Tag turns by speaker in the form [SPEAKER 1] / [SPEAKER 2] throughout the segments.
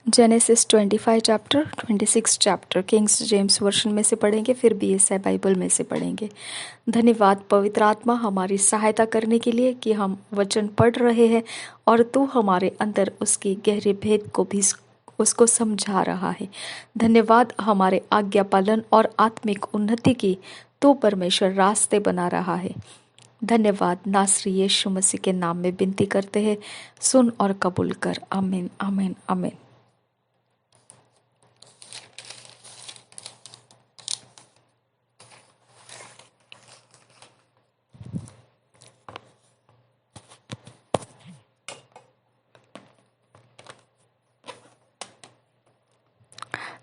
[SPEAKER 1] Genesis 25 chapter, 26 chapter Kings James version में से पढ़ेंगे, फिर बीएसआई बाइबल में से पढ़ेंगे। धन्यवाद पवित्र आत्मा हमारी सहायता करने के लिए कि हम वचन पढ़ रहे हैं और तू हमारे अंदर उसकी गहरे भेद को भी उसको समझा रहा है। धन्यवाद हमारे आज्ञा पालन और आत्मिक उन्नति की तू परमेश्वर रास्ते बना रहा है। धन्यवाद नासरी यीशु मसीह के नाम में विनती करते हैं, सुन और कबूल कर। आमीन आमीन आमीन।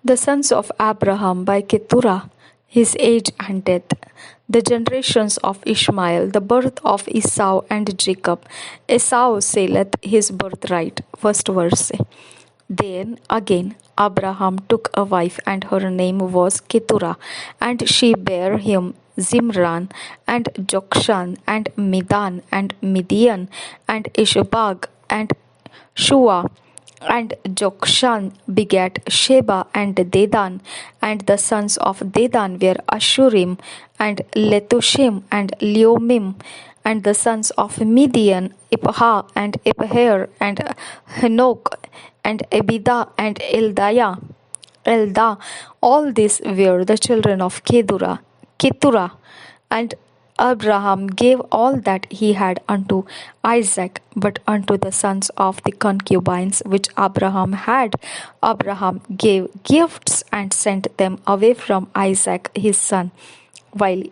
[SPEAKER 1] The sons of Abraham by Keturah, his age and death. The generations of Ishmael, the birth of Esau and Jacob. Esau selleth his birthright. First verse. Then again Abraham took a wife, and her name was Keturah, and she bare him Zimran, and Jokshan, and Midan, and Midian, and Ishbak, and Shua. And Jokshan begat Sheba and Dedan, and the sons of Dedan were Ashurim, and Letushim, and Leomim, and the sons of Midian, Ipha, and Ipher, and Hanok, and Abida, and Elda. All these were the children of Keturah. And Abraham gave all that he had unto Isaac, but unto the sons of the concubines which Abraham had, Abraham gave gifts and sent them away from Isaac his son, while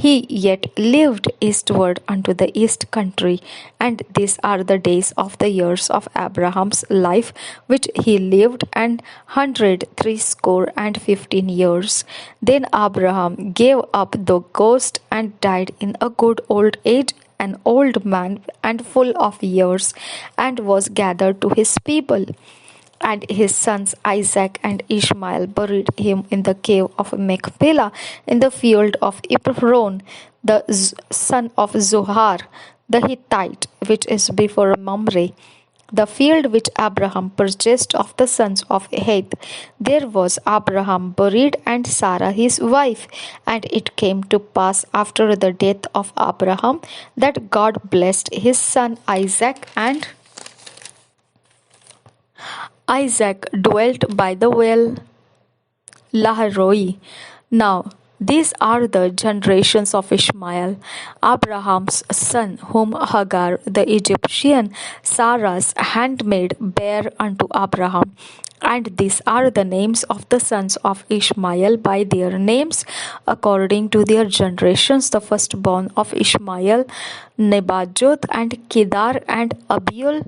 [SPEAKER 1] he yet lived eastward unto the east country. And these are the days of the years of Abraham's life, which he lived, 160 years. Then Abraham gave up the ghost and died in a good old age, an old man and full of years, and was gathered to his people. And his sons Isaac and Ishmael buried him in the cave of Machpelah in the field of Ephron, the son of Zohar, the Hittite, which is before Mamre, the field which Abraham purchased of the sons of Heth. There was Abraham buried, and Sarah his wife. And it came to pass after the death of Abraham that God blessed his son Isaac, and Isaac dwelt by the well Lahairoi. Now these are the generations of Ishmael, Abraham's son, whom Hagar the Egyptian, Sarah's handmaid, bare unto Abraham. And these are the names of the sons of Ishmael by their names, according to their generations. The firstborn of Ishmael, Nebajoth, and Kedar, and Adbeol,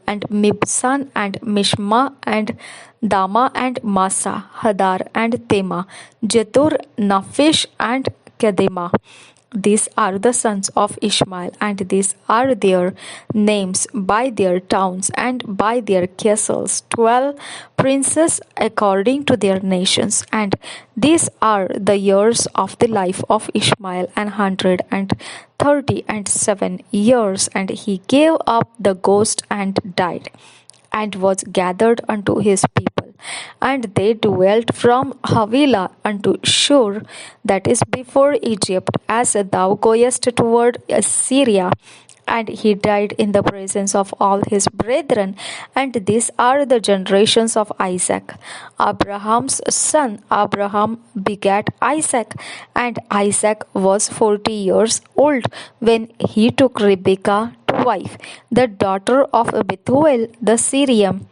[SPEAKER 1] and Mibsan, and Mishma, and Dama, and Masa, Hadar, and Tema, Jetur, Naphish, and Kedema. These are the sons of Ishmael, and these are their names by their towns and by their castles, 12 princes according to their nations. And these are the years of the life of Ishmael, 137 years. And he gave up the ghost and died, and was gathered unto his people. And they dwelt from Havilah unto Shur, that is before Egypt, as thou goest toward Assyria. And he died in the presence of all his brethren. And these are the generations of Isaac, Abraham's son. Abraham begat Isaac, and Isaac was 40 years old when he took Rebekah to wife, the daughter of Bethuel the Syrian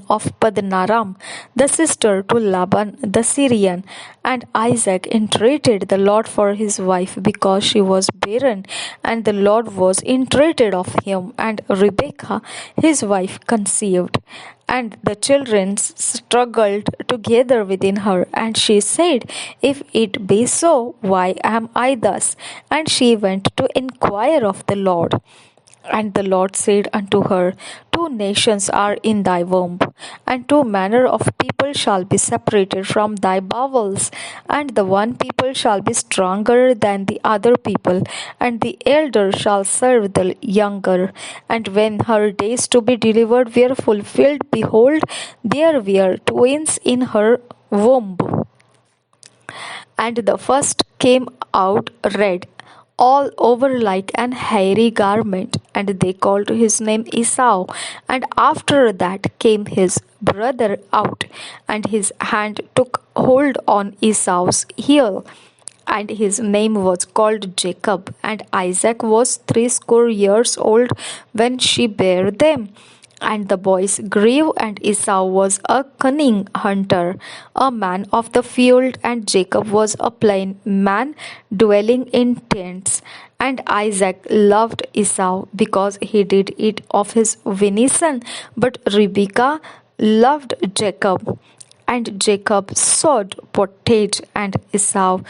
[SPEAKER 1] of Padanaram, the sister to Laban the Syrian. And Isaac entreated the Lord for his wife, because she was barren, and the Lord was entreated of him. And Rebekah his wife conceived, and the children struggled together within her. And she said, If it be so, why am I thus? And she went to inquire of the Lord. And the Lord said unto her, Two nations are in thy womb, and two manner of people shall be separated from thy bowels, and the one people shall be stronger than the other people, and the elder shall serve the younger. And when her days to be delivered were fulfilled, behold, there were twins in her womb. And the first came out red all over like an hairy garment, and they called his name Esau. And after that came his brother out, and his hand took hold on Esau's heel, and his name was called Jacob. And Isaac was 60 years old when she bare them. And the boys grew, and Esau was a cunning hunter, a man of the field, and Jacob was a plain man dwelling in tents. And Isaac loved Esau because he did eat of his venison, but Rebekah loved Jacob. And Jacob sowed pottage, and Esau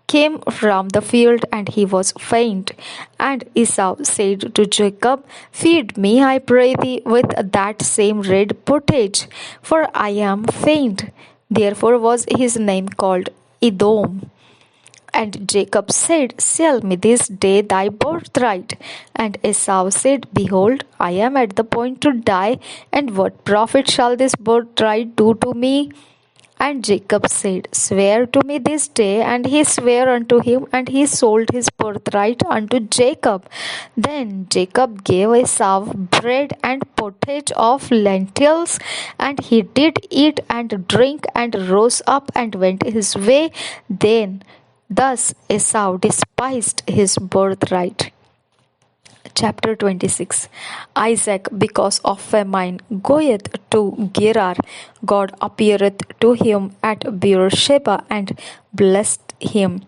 [SPEAKER 1] came from the field, and he was faint. And Esau said to Jacob, Feed me, I pray thee, with that same red pottage, for I am faint. Therefore was his name called Edom. And Jacob said, Sell me this day thy birthright. And Esau said, Behold, I am at the point to die, and what profit shall this birthright do to me? And Jacob said, Swear to me this day. And he sware unto him, and he sold his birthright unto Jacob. Then Jacob gave Esau bread and pottage of lentils, and he did eat and drink, and rose up and went his way. Then thus Esau despised his birthright. Chapter 26. Isaac, because of famine, goeth to Gerar. God appeareth to him at Beersheba, and blessed him.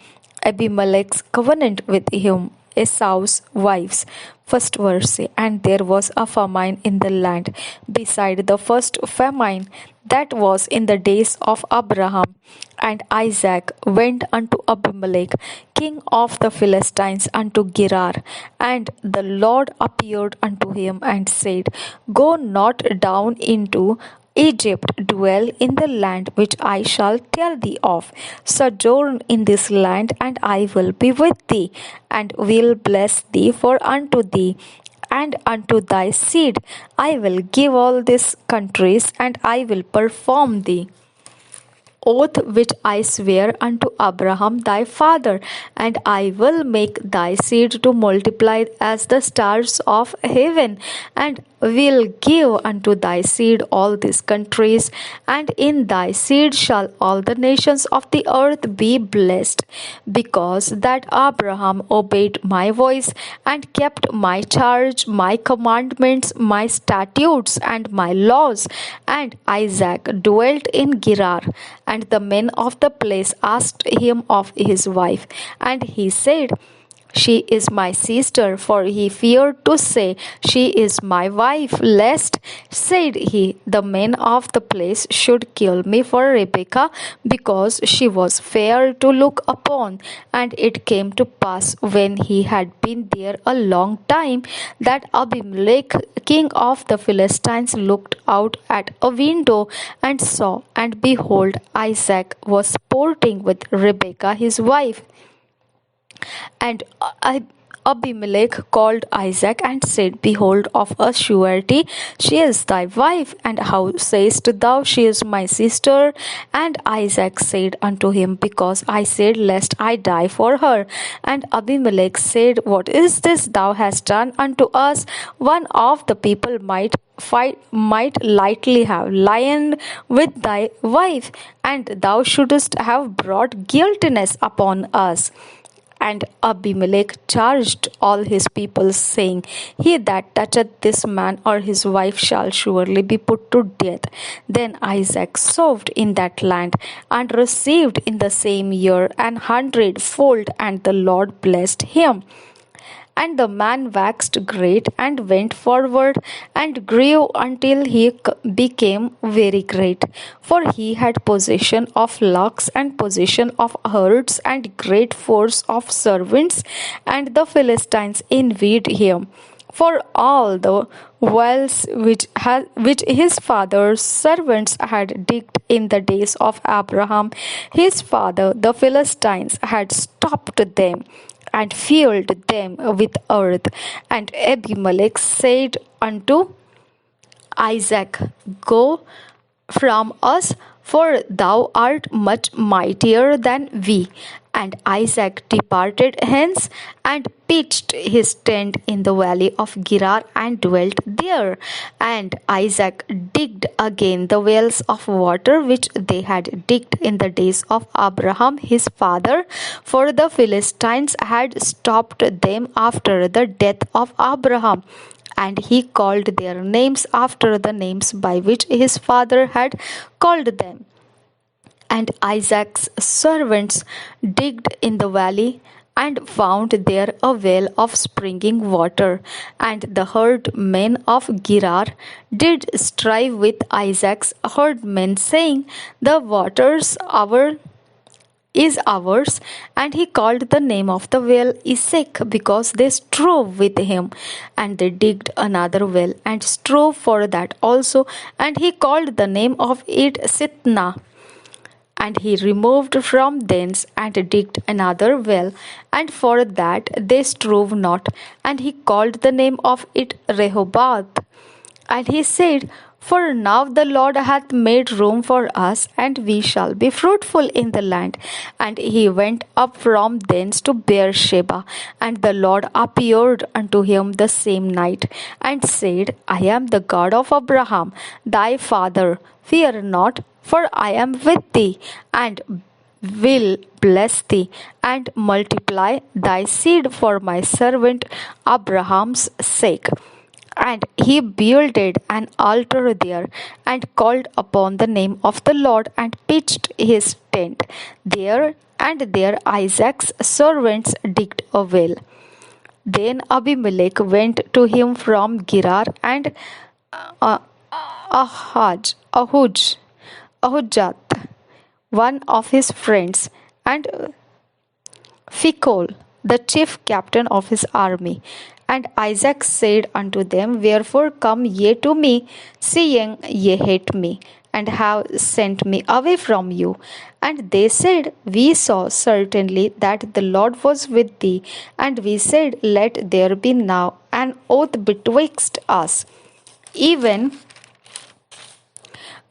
[SPEAKER 1] Abimelech's covenant with him. Esau's wives. First verse. And there was a famine in the land, beside the first famine that was in the days of Abraham. And Isaac went unto Abimelech, king of the Philistines, unto Gerar. And the Lord appeared unto him and said, Go not down into Egypt, dwell in the land which I shall tell thee of. Sojourn in this land, and I will be with thee, and will bless thee, for unto thee and unto thy seed I will give all these countries, and I will perform the oath which I swear unto Abraham thy father, and I will make thy seed to multiply as the stars of heaven, and will give unto thy seed all these countries, and in thy seed shall all the nations of the earth be blessed, because that Abraham obeyed my voice, and kept my charge, my commandments, my statutes, and my laws. And Isaac dwelt in Gerar. And the men of the place asked him of his wife, and he said, She is my sister, for he feared to say, She is my wife, lest, said he, the men of the place should kill me for Rebekah, because she was fair to look upon. And it came to pass, when he had been there a long time, that Abimelech, king of the Philistines, looked out at a window and saw, and behold, Isaac was sporting with Rebekah his wife. And Abimelech called Isaac and said, Behold, of a surety she is thy wife. And how sayest thou, She is my sister? And Isaac said unto him, Because I said, Lest I die for her. And Abimelech said, What is this thou hast done unto us? One of the people might lightly have lain with thy wife, and thou shouldest have brought guiltiness upon us. And Abimelech charged all his people, saying, He that toucheth this man or his wife shall surely be put to death. Then Isaac sowed in that land, and received in the same year 100-fold, and the Lord blessed him. And the man waxed great, and went forward, and grew until he became very great. For he had possession of flocks, and possession of herds, and great force of servants. And the Philistines envied him, for all the wells which his father's servants had digged in the days of Abraham his father, the Philistines had stopped them and filled them with earth. And Abimelech said unto Isaac, Go from us, for thou art much mightier than we. And Isaac departed hence and pitched his tent in the valley of Gerar and dwelt there. And Isaac digged again the wells of water which they had digged in the days of Abraham his father, for the Philistines had stopped them after the death of Abraham. And he called their names after the names by which his father had called them. And Isaac's servants digged in the valley and found there a well of springing water. And the herdmen of Gerar did strive with Isaac's herdmen, saying, The waters is ours. And he called the name of the well Esek, because they strove with him. And they digged another well and strove for that also, and he called the name of it Sitnah. And he removed from thence and digged another well, and for that they strove not, and he called the name of it Rehoboth. And he said, For now the Lord hath made room for us, and we shall be fruitful in the land. And he went up from thence to Beersheba, and the Lord appeared unto him the same night, and said, I am the God of Abraham thy father. Fear not, for I am with thee, and will bless thee, and multiply thy seed for my servant Abraham's sake. And he builded an altar there, and called upon the name of the Lord, and pitched his tent there, and there Isaac's servants digged a well. Then Abimelech went to him from Gerar, and Ahujat, one of his friends, and Phicol, the chief captain of his army. And Isaac said unto them, Wherefore come ye to me, seeing ye hate me, and have sent me away from you? And they said, We saw certainly that the Lord was with thee. And we said, Let there be now an oath betwixt us, even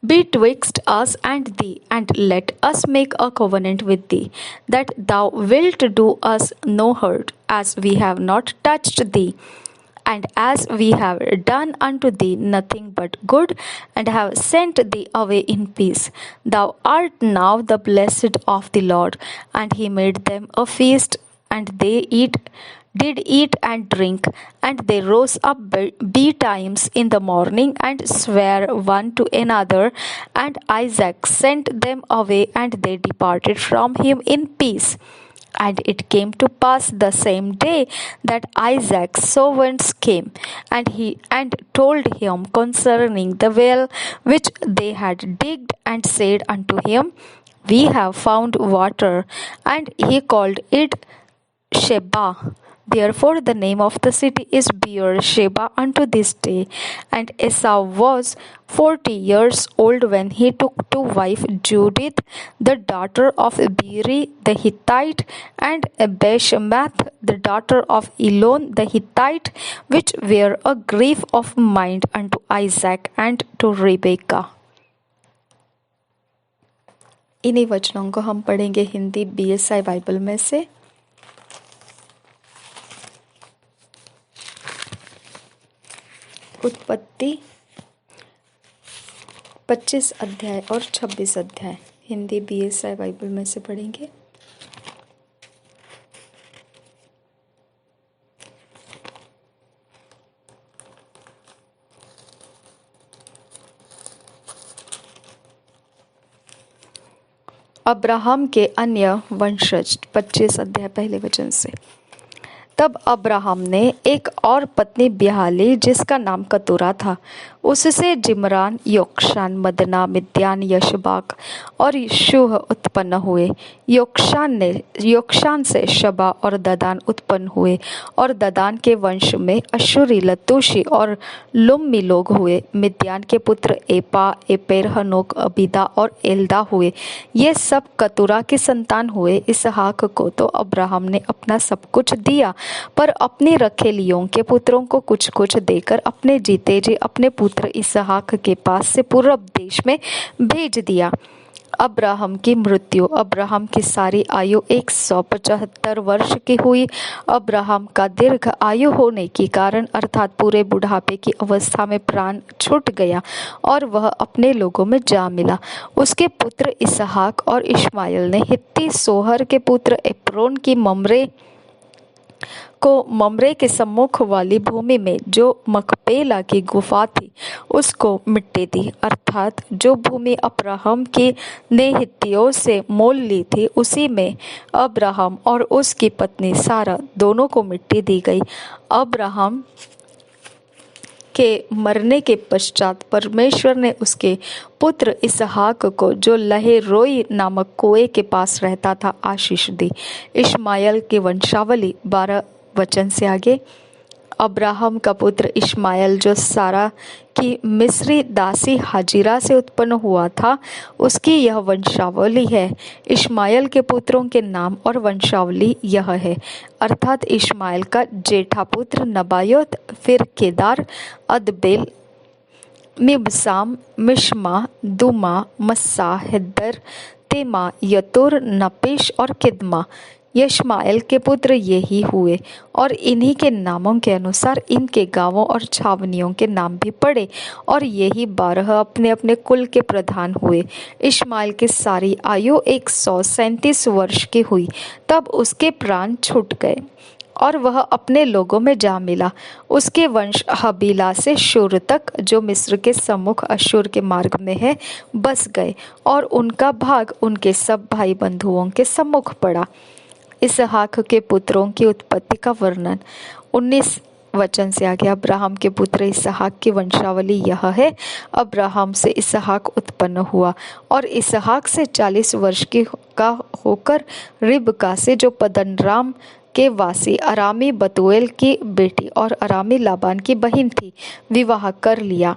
[SPEAKER 1] betwixt us and thee, and let us make a covenant with thee, that thou wilt do us no hurt, as we have not touched thee, and as we have done unto thee nothing but good, and have sent thee away in peace. Thou art now the blessed of the Lord. And he made them a feast, and they did eat and drink, and they rose up betimes in the morning, and sware one to another. And Isaac sent them away, and they departed from him in peace. And it came to pass the same day that Isaac's servants came, and told him concerning the well which they had digged, and said unto him, We have found water. And he called it Sheba. Therefore the name of the city is Beersheba unto this day. And Esau was 40 years old when he took to wife Judith, the daughter of Beeri the Hittite, and Bashemath, the daughter of Elon the Hittite, which were a grief of mind unto Isaac and to Rebekah. इन्हीं वचनों को हम पढ़ेंगे Hindi BSI Bible में से। उत्पत्ति 25 अध्याय और 26 अध्याय हिंदी BSI बाइबल में से पढ़ेंगे। अब्राहम के अन्य वंशज 25 अध्याय पहले वचन से। तब अब्राहम ने एक और पत्नी ब्याह ली जिसका नाम कतूरा था। उससे जिम्रान, योक्षान, मदना, मिद्यान, यशबाक और शूह उत्पन्न हुए। योक्षान से शबा और ददान उत्पन्न हुए और ददान के वंश में अश्शूरी, लतूशी और लुम्मी लोग हुए। मिद्यान के पुत्र एपा, एपेर, हनोक, अबीदा और एल्दा हुए। ये सब कतूरा की संतान हुए। इसहाक को तो अब्राहम ने अपना सब कुछ दिया, पर अपनी रखेलियों के पुत्रों को कुछ कुछ देकर अपने जीते जी अपने पुत्र इसहाक के पास से पूर्व देश में भेज दिया। अब्राहम की मृत्यु। अब्राहम की सारी आयु 175 वर्ष की हुई। अब्राहम का दीर्घ आयु होने के कारण अर्थात पूरे बुढ़ापे की अवस्था में प्राण छूट गया और वह अपने लोगों में जा मिला। उसके पुत्र इसहाक और इश्माएल ने हित्ती सोहर के पुत्र एप्रोन की ममरे के सम्मुख वाली भूमि में जो मकपेला की गुफा थी उसको मिट्टी दी। अर्थात जो भूमि अब्राहम की ने हित्तियों से मोल ली थी उसी में अब्राहम और उसकी पत्नी सारा दोनों को मिट्टी दी गई। अब्राहम के मरने के पश्चात परमेश्वर ने उसके पुत्र इसहाक को, जो लहे रोई नामक कुएं के पास रहता था, आशीष दी। इश्माएल की वंशावली 12 वचन से आगे। अब्राहम का पुत्र इश्माएल जो सारा की मिस्री दासी हाजिरा से उत्पन्न हुआ था, उसकी यह वंशावली है। इश्माएल के पुत्रों के नाम और वंशावली यह है, अर्थात इश्माएल का जेठा पुत्र नबायोत, फिर केदार, अदबेल, मिबसाम, मिश्मा, दुमा, मस्सा, हेदर, तेमा, यतुर, नपीश और किदमा। यश्माएल के पुत्र ये ही हुए और इन्हीं के नामों के अनुसार इनके गांवों और छावनियों के नाम भी पड़े और ये ही 12 अपने अपने कुल के प्रधान हुए। इश्माएल की सारी आयु 137 वर्ष की हुई, तब उसके प्राण छूट गए और वह अपने लोगों में जा मिला। उसके वंश हबीला से शूर तक, जो मिस्र के सम्मुख अश्शूर के मार्ग में है, बस गए और उनका भाग उनके सब भाई बंधुओं के सम्मुख पड़ा। इसहाक के पुत्रों की उत्पत्ति का वर्णन 19 वचन से आगे। अब्राहम के पुत्र इसहाक की वंशावली यह है। अब्राहम से इसहाक उत्पन्न हुआ और इसहाक से 40 वर्ष का होकर रिबका से, जो पद्दनराम के वासी अरामी बतूएल की बेटी और अरामी लाबान की बहन थी, विवाह कर लिया।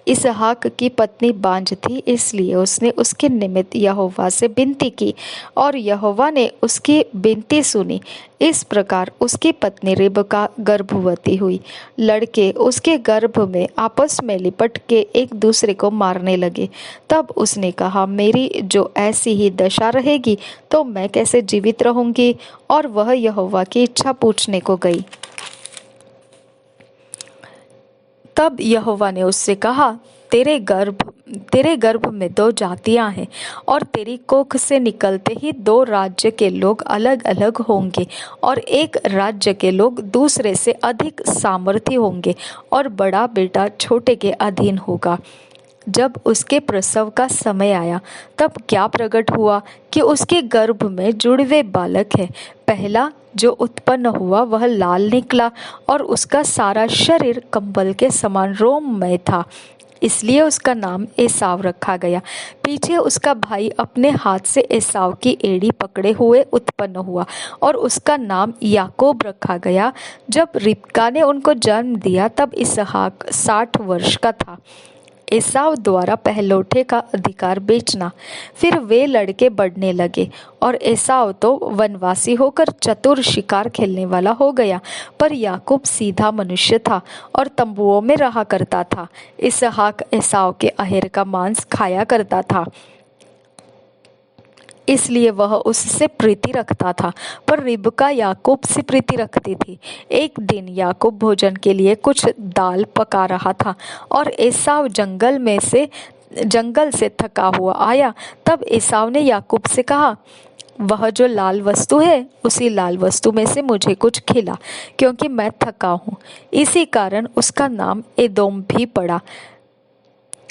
[SPEAKER 1] इसहाक की पत्नी बांझ थी, इसलिए उसने उसके निमित्त यहोवा से विनती की और यहोवा ने उसकी विनती सुनी। इस प्रकार उसकी पत्नी रिबका गर्भवती हुई। लड़के उसके गर्भ में आपस में लिपट के एक दूसरे को मारने लगे। तब उसने कहा, मेरी जो ऐसी ही दशा रहेगी तो मैं कैसे जीवित रहूंगी? और वह यहोवा की इच्छा पूछने को गई। तब यहोवा ने उससे कहा, तेरे गर्भ में 2 जातियां हैं और तेरी कोख से निकलते ही 2 राज्य के लोग अलग अलग होंगे और एक राज्य के लोग दूसरे से अधिक सामर्थी होंगे और बड़ा बेटा छोटे के अधीन होगा। जब उसके प्रसव का समय आया तब क्या प्रकट हुआ कि उसके गर्भ में जुड़वे बालक है। पहला जो उत्पन्न हुआ वह लाल निकला और उसका सारा शरीर कंबल के समान रोममय था, इसलिए उसका नाम एसाव रखा गया। पीछे उसका भाई अपने हाथ से एसाव की एड़ी पकड़े हुए उत्पन्न हुआ और उसका नाम याकूब रखा गया। जब रिबका ने उनको जन्म दिया तब इसहाक 60 वर्ष का था। एसाव द्वारा पहलौठे का अधिकार बेचना। फिर वे लड़के बढ़ने लगे और एसाव तो वनवासी होकर चतुर शिकार खेलने वाला हो गया, पर याकूब सीधा मनुष्य था और तंबुओं में रहा करता था। इसहाक एसाव के अहेर का मांस खाया करता था, इसलिए वह उससे प्रीति रखता था, पर रिबका याकूब से प्रीति रखती थी। एक दिन याकूब भोजन के लिए कुछ दाल पका रहा था और एसाव जंगल से थका हुआ आया। तब एसाव ने याकूब से कहा, वह जो लाल वस्तु है उसी लाल वस्तु में से मुझे कुछ खिला, क्योंकि मैं थका हूँ। इसी कारण उसका नाम एदोम भी पड़ा।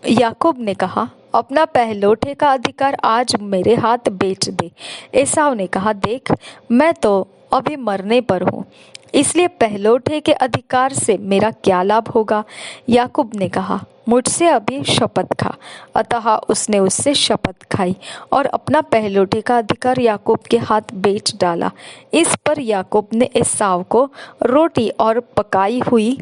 [SPEAKER 1] याकूब ने कहा, अपना पहलौठे का अधिकार आज मेरे हाथ बेच दे। एसाव ने कहा, देख मैं तो अभी मरने पर हूँ, इसलिए पहलौठे के अधिकार से मेरा क्या लाभ होगा? याकूब ने कहा, मुझसे अभी शपथ खा। अतः उसने उससे शपथ खाई और अपना पहलौठे का अधिकार याकूब के हाथ बेच डाला। इस पर याकूब ने एसाव को रोटी और पकाई हुई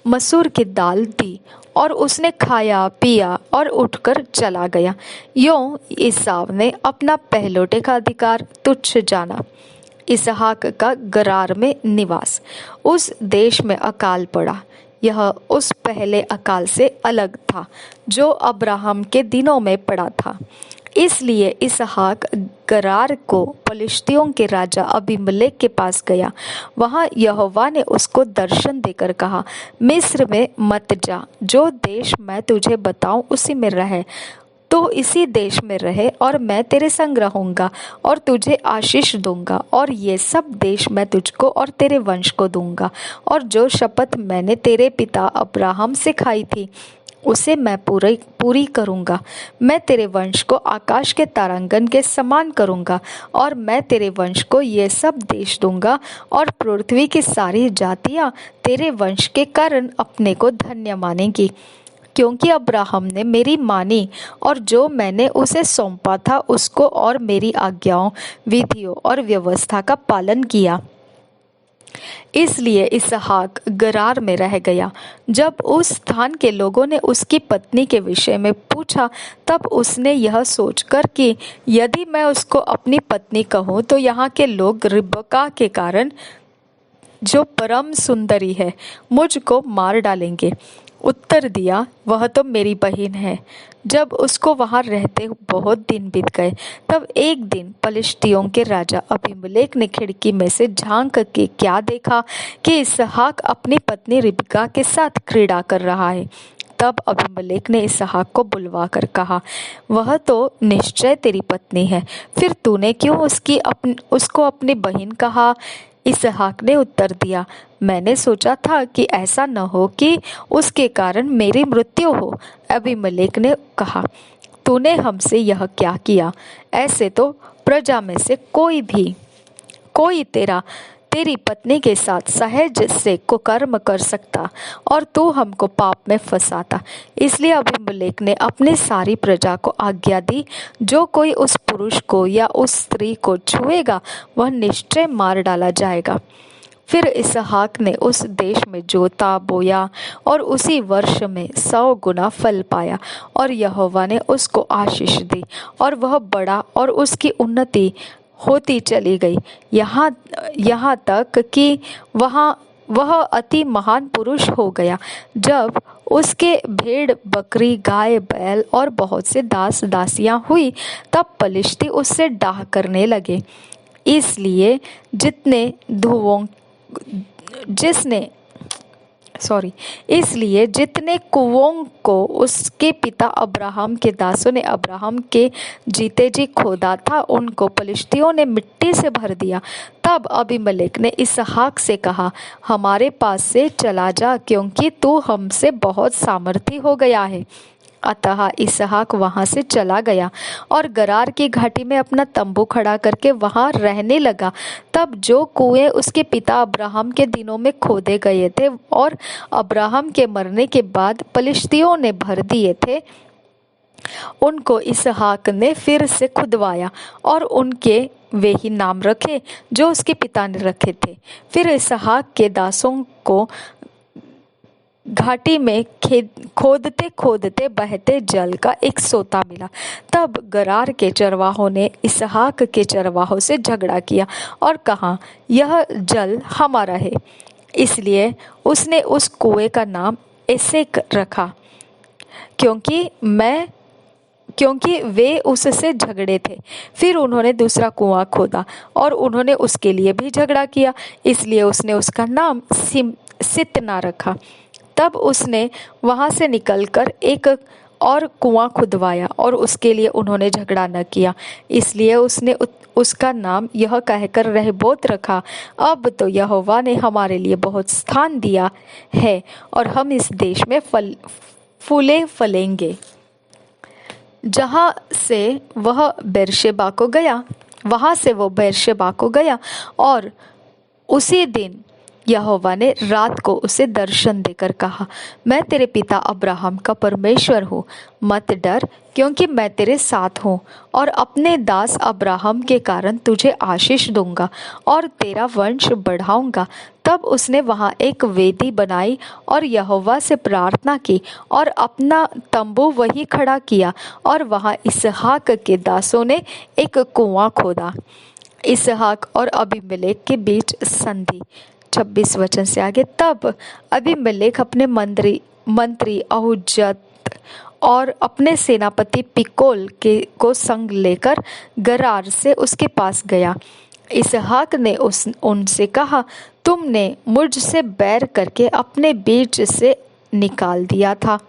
[SPEAKER 1] मसूर की दाल दी और उसने खाया पिया और उठकर चला गया। यों एसाव ने अपना पहलौठे का अधिकार तुच्छ जाना। इसहाक का गरार में निवास। उस देश में अकाल पड़ा। यह उस पहले अकाल से अलग था जो अब्राहम के दिनों में पड़ा था। इसलिए इसहाक गरार को पलिश्तियों के राजा अबीमेलेक के पास गया। वहां यहोवा ने उसको दर्शन देकर कहा, मिस्र में मत जा, जो देश मैं तुझे बताऊं उसी में रह। तो इसी देश में रहे और मैं तेरे संग रहूंगा और तुझे आशीष दूंगा और ये सब देश मैं तुझको और तेरे वंश को दूंगा। और जो शपथ मैंने तेरे पिता अब्राहम से खाई थी उसे मैं पूरी करूंगा। मैं तेरे वंश को आकाश के तारांगन के समान करूंगा और मैं तेरे वंश को ये सब देश दूंगा और पृथ्वी की सारी जातियां तेरे वंश के कारण अपने को धन्य मानेंगी, क्योंकि अब्राहम ने मेरी मानी और जो मैंने उसे सौंपा था उसको और मेरी आज्ञाओं, विधियों और व्यवस्था का पालन किया। इसलिए इसहाक गरार में रह गया। जब उस स्थान के लोगों ने उसकी पत्नी के विषय में पूछा, तब उसने यह सोचकर कि यदि मैं उसको अपनी पत्नी कहूँ तो यहाँ के लोग रिबका के कारण, जो परम सुंदरी है, मुझको मार डालेंगे। उत्तर दिया, वह तो मेरी बहन है। जब उसको वहां रहते बहुत दिन बीत गए, तब एक दिन पलिश्तियों के राजा अबीमेलेक ने खिड़की में से झांक के क्या देखा कि इसहाक अपनी पत्नी रिबका के साथ क्रीड़ा कर रहा है। तब अबीमेलेक ने इसहाक को बुलवा कर कहा, वह तो निश्चय तेरी पत्नी है, फिर तूने क्यों उसको अपनी बहन कहा? इसहाक ने उत्तर दिया, मैंने सोचा था कि ऐसा न हो कि उसके कारण मेरी मृत्यु हो। अबीमेलेक ने कहा, तूने हमसे यह क्या किया? ऐसे तो प्रजा में से कोई तेरी पत्नी के साथ सहज से कुकर्म कर सकता और तू हमको पाप में फंसाता। इसलिए अबीमेलेक ने अपनी सारी प्रजा को आज्ञा दी, जो कोई उस पुरुष को या उस स्त्री को छुएगा वह निश्चय मार डाला जाएगा। फिर इसहाक ने उस देश में जोता बोया और उसी वर्ष में 100 गुना फल पाया और यहोवा ने उसको आशीष दी और वह बड़ा और उसकी उन्नति होती चली गई, यहाँ तक कि वह अति महान पुरुष हो गया। जब उसके भेड़ बकरी गाय बैल और बहुत से दास दासियां हुई, तब पलिश्ती उससे डाह करने लगे। इसलिए जितने कुओं को उसके पिता अब्राहम के दासों ने अब्राहम के जीते जी खोदा था, उनको पलिश्तियों ने मिट्टी से भर दिया। तब अबीमेलेक ने इसहाक से कहा, हमारे पास से चला जा, क्योंकि तू हमसे बहुत सामर्थी हो गया है। अतः इसहाक वहां से चला गया और गरार की घाटी में अपना तंबू खड़ा करके वहां रहने लगा। तब जो कुएं उसके पिता अब्राहम के दिनों में खोदे गए थे और अब्राहम के मरने के बाद पलिश्तियों ने भर दिए थे, उनको इसहाक ने फिर से खुदवाया और उनके वे ही नाम रखे जो उसके पिता ने रखे थे। फिर इसहाक के दासों को घाटी में खोदते खोदते बहते जल का एक सोता मिला। तब गरार के चरवाहों ने इसहाक के चरवाहों से झगड़ा किया और कहा, यह जल हमारा है। इसलिए उसने उस कुएं का नाम एसेक रखा, क्योंकि वे उससे झगड़े थे। फिर उन्होंने दूसरा कुआं खोदा और उन्होंने उसके लिए भी झगड़ा किया, इसलिए उसने उसका नाम सितना रखा। तब उसने वहां से निकलकर एक और कुआं खुदवाया और उसके लिए उन्होंने झगड़ा न किया, इसलिए उसने उसका नाम यह कहकर रहबोत रखा, अब तो यहोवा ने हमारे लिए बहुत स्थान दिया है और हम इस देश में फूले फलेंगे। जहाँ से वह बेर्शेबा को गया और उसी दिन यहोवा ने रात को उसे दर्शन देकर कहा, मैं तेरे पिता अब्राहम का परमेश्वर हूँ, मत डर, क्योंकि मैं तेरे साथ हूँ और अपने दास अब्राहम के कारण तुझे आशीष दूंगा और तेरा वंश बढ़ाऊंगा। तब उसने वहाँ एक वेदी बनाई और यहोवा से प्रार्थना की और अपना तंबू वहीं खड़ा किया, और वहाँ इसहाक के दासों ने एक कुआं खोदा। इसहाक और अबीमेलेक के बीच संधि। 26 वचन से आगे। तब अबीमेलेक अपने मंत्री अहुज्जत और अपने सेनापति पिकोल को संग लेकर गरार से उसके पास गया। इसहाक ने उनसे कहा, तुमने मुझसे बैर करके अपने बीच से निकाल दिया था,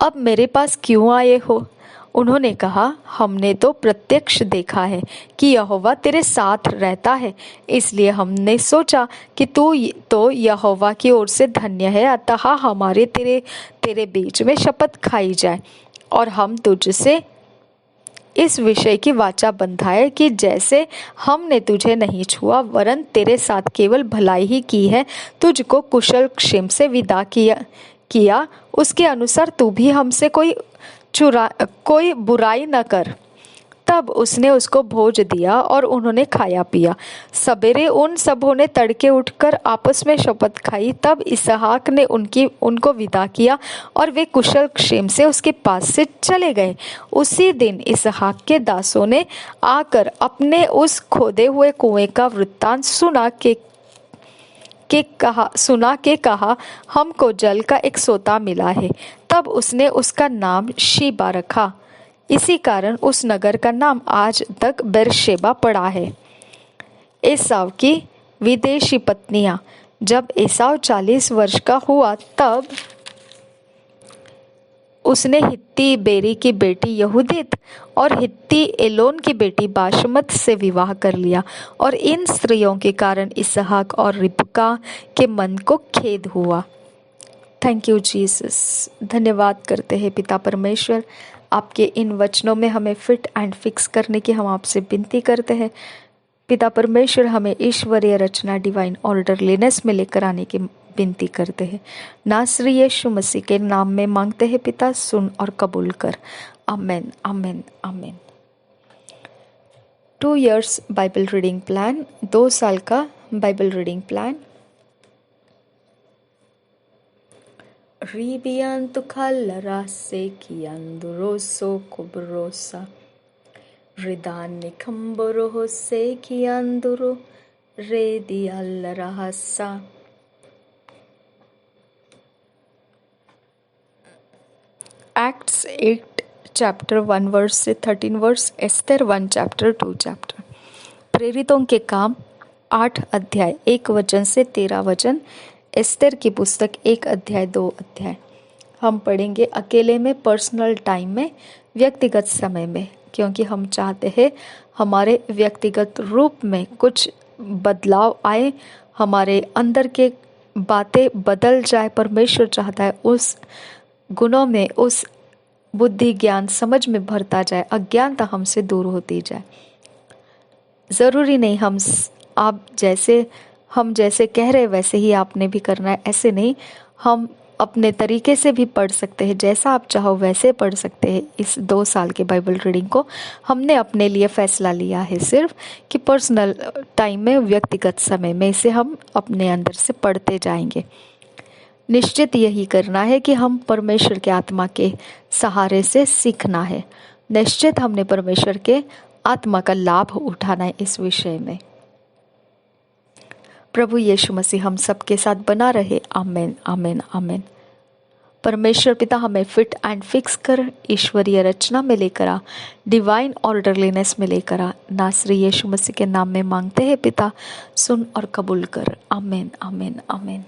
[SPEAKER 1] अब मेरे पास क्यों आए हो? उन्होंने कहा, हमने तो प्रत्यक्ष देखा है कि यहोवा तेरे साथ रहता है, इसलिए हमने सोचा कि तू तो यहोवा की ओर से धन्य है, अतः हमारे तेरे बीच में शपथ खाई जाए और हम तुझसे इस विषय की वाचा बंधाए कि जैसे हमने तुझे नहीं छुआ वरन तेरे साथ केवल भलाई ही की है, तुझको कुशल क्षेम से विदा किया उसके अनुसार तू भी हमसे कोई बुराई न कर। तब उसने उसको भोज दिया और उन्होंने खाया पिया। सवेरे उन सबों ने तड़के उठकर आपस में शपथ खाई। तब इसहाक ने उनको विदा किया और वे कुशल क्षेम से उसके पास से चले गए। उसी दिन इसहाक के दासों ने आकर अपने उस खोदे हुए कुएं का वृत्तांत सुना के कहा, हमको जल का एक सोता मिला है। तब उसने उसका नाम शीबा रखा। इसी कारण उस नगर का नाम आज तक बेरशेबा पड़ा है। एसाव की विदेशी पत्नियां। जब एसाव 40 वर्ष का हुआ तब उसने हित्ती बेरी की बेटी यहूदित और हित्ती एलोन की बेटी बाशमत से विवाह कर लिया, और इन स्त्रियों के कारण इसहाक और रिबका के मन को खेद हुआ। Thank you Jesus. धन्यवाद करते हैं पिता परमेश्वर, आपके इन वचनों में हमें फिट एंड फिक्स करने की हम आपसे विनती करते हैं। पिता परमेश्वर, हमें ईश्वरीय रचना डिवाइन ऑर्डर लेनेस में लेकर आने की विनती करते हैं। नासरी यीशु मसीह के नाम में मांगते हैं पिता, सुन और कबूल कर। आमेन, आमेन, आमेन। 2 years बाइबल रीडिंग प्लान, 2 साल का Bible reading plan. Ribianto callara sekiando rosso cobrosa. Ridani camboro sekianduro redi alla rahassa. Acts 8 chapter 1 verse से 13 verse, एस्तर 1 chapter 2 chapter। प्रेरितों के काम 8 अध्याय 1 वचन से 13 वचन, एस्तर की पुस्तक 1 अध्याय 2 अध्याय। हम पढ़ेंगे अकेले में, पर्सनल टाइम में, व्यक्तिगत समय में, क्योंकि हम चाहते हैं हमारे व्यक्तिगत रूप में कुछ बदलाव आए, हमारे अंदर के बातें बदल जाए। परमेश्वर चाहता है उस गुणों में, उस बुद्धि ज्ञान समझ में भरता जाए, अज्ञानता हमसे दूर होती जाए। ज़रूरी नहीं हम जैसे कह रहे वैसे ही आपने भी करना है, ऐसे नहीं। हम अपने तरीके से भी पढ़ सकते हैं, जैसा आप चाहो वैसे पढ़ सकते हैं। इस 2 साल के बाइबल रीडिंग को हमने अपने लिए फैसला लिया है सिर्फ कि पर्सनल टाइम में, व्यक्तिगत समय में इसे हम अपने अंदर से पढ़ते जाएंगे। निश्चित यही करना है कि हम परमेश्वर के आत्मा के सहारे से सीखना है। निश्चित हमने परमेश्वर के आत्मा का लाभ उठाना है इस विषय में। प्रभु यीशु मसीह हम सबके साथ बना रहे। आमेन, आमेन, आमेन। परमेश्वर पिता हमें फिट एंड फिक्स कर, ईश्वरीय रचना में लेकर आ, डिवाइन ऑर्डरलीनेस में लेकर आ। नासरी यीशु मसीह के नाम में मांगते हैं पिता, सुन और कबूल कर। आमेन, आमेन, आमेन।